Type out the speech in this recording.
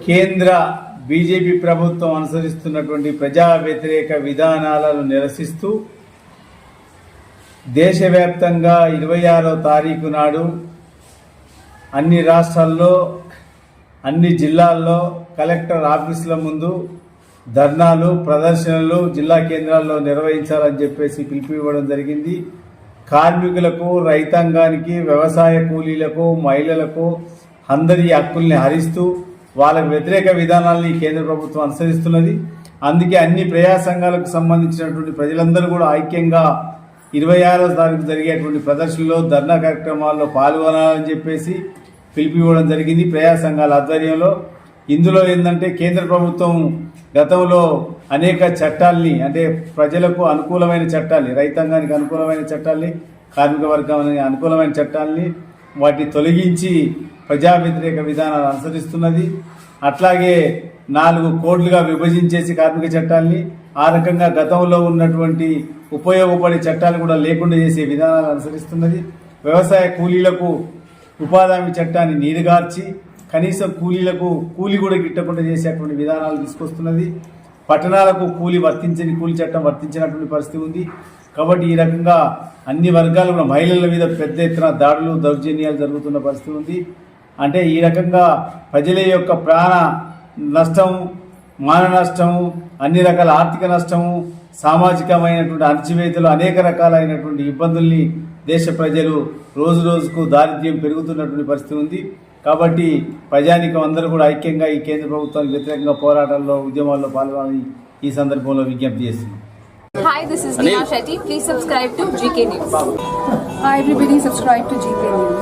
కేంద్ర బీజేపీ ప్రభుత్వం అనుసరిస్తున్నటువంటి ప్రజా వ్యతిరేక విధానాలను నిరసిస్తూ దేశవ్యాప్తంగా 26వ తారీఖు నాడు అన్ని రాష్ట్రాల్లో అన్ని జిల్లాల్లో కలెక్టర్ ఆఫీసుల ముందు ధర్నాలు ప్రదర్శనలు జిల్లా కేంద్రాల్లో నిర్వహించాలని చెప్పేసి పిలుపు ఇవ్వడం జరిగింది. కార్మికులకు, రైతాంగానికి, వ్యవసాయ కూలీలకు, మహిళలకు అందరి హక్కుల్ని హరిస్తూ వాళ్ళకు వ్యతిరేక విధానాల్ని కేంద్ర ప్రభుత్వం అనుసరిస్తున్నది. అందుకే అన్ని ప్రజా సంఘాలకు సంబంధించినటువంటి ప్రజలందరూ కూడా ఐక్యంగా 26వ తారీఖు జరిగేటువంటి ప్రదర్శనలో ధర్నా కార్యక్రమాల్లో పాల్గొనాలని చెప్పేసి పిలుపు ఇవ్వడం జరిగింది ప్రజా సంఘాల ఆధ్వర్యంలో. ఇందులో ఏంటంటే కేంద్ర ప్రభుత్వం గతంలో అనేక చట్టాల్ని, అంటే ప్రజలకు అనుకూలమైన చట్టాల్ని, రైతాంగానికి అనుకూలమైన చట్టాల్ని, కార్మిక వర్గానికి అనుకూలమైన చట్టాల్ని వాటిని తొలగించి ప్రజా వ్యతిరేక విధానాలు అనుసరిస్తున్నది. అట్లాగే 4 కోడ్లుగా విభజించేసి కార్మిక చట్టాల్ని, ఆ రకంగా గతంలో ఉన్నటువంటి ఉపయోగపడే చట్టాలు కూడా లేకుండా చేసే విధానాలు అనుసరిస్తున్నది. వ్యవసాయ కూలీలకు ఉపాధి హామీ చట్టాన్ని నీరుగార్చి కనీసం కూలీలకు కూలి కూడా గిట్టకుండా చేసేటువంటి విధానాలు తీసుకొస్తున్నది. పట్టణాలకు కూలి చట్టం వర్తించినటువంటి పరిస్థితి ఉంది. కాబట్టి ఈ రకంగా అన్ని వర్గాలు కూడా మహిళల మీద పెద్ద ఎత్తున దాడులు, దౌర్జన్యాలు జరుగుతున్న పరిస్థితి ఉంది. అంటే ఈ రకంగా ప్రజల యొక్క ప్రాణ నష్టం, మాన నష్టము, అన్ని రకాల ఆర్థిక నష్టము, సామాజికమైనటువంటి అణచివేతలు, అనేక రకాలైనటువంటి ఇబ్బందుల్ని దేశ ప్రజలు రోజు రోజుకు దారిద్ర్యం పెరుగుతున్నటువంటి పరిస్థితి ఉంది. కాబట్టి ప్రజానీకం అందరూ కూడా ఐక్యంగా ఈ కేంద్ర ప్రభుత్వానికి వ్యతిరేకంగా పోరాటాల్లో, ఉద్యమాల్లో పాల్గొనాలని ఈ సందర్భంలో విజ్ఞప్తి చేస్తున్నాం. Hi, this is Neha Shetty. Please subscribe to GK News. Hi everybody, subscribe to GK News.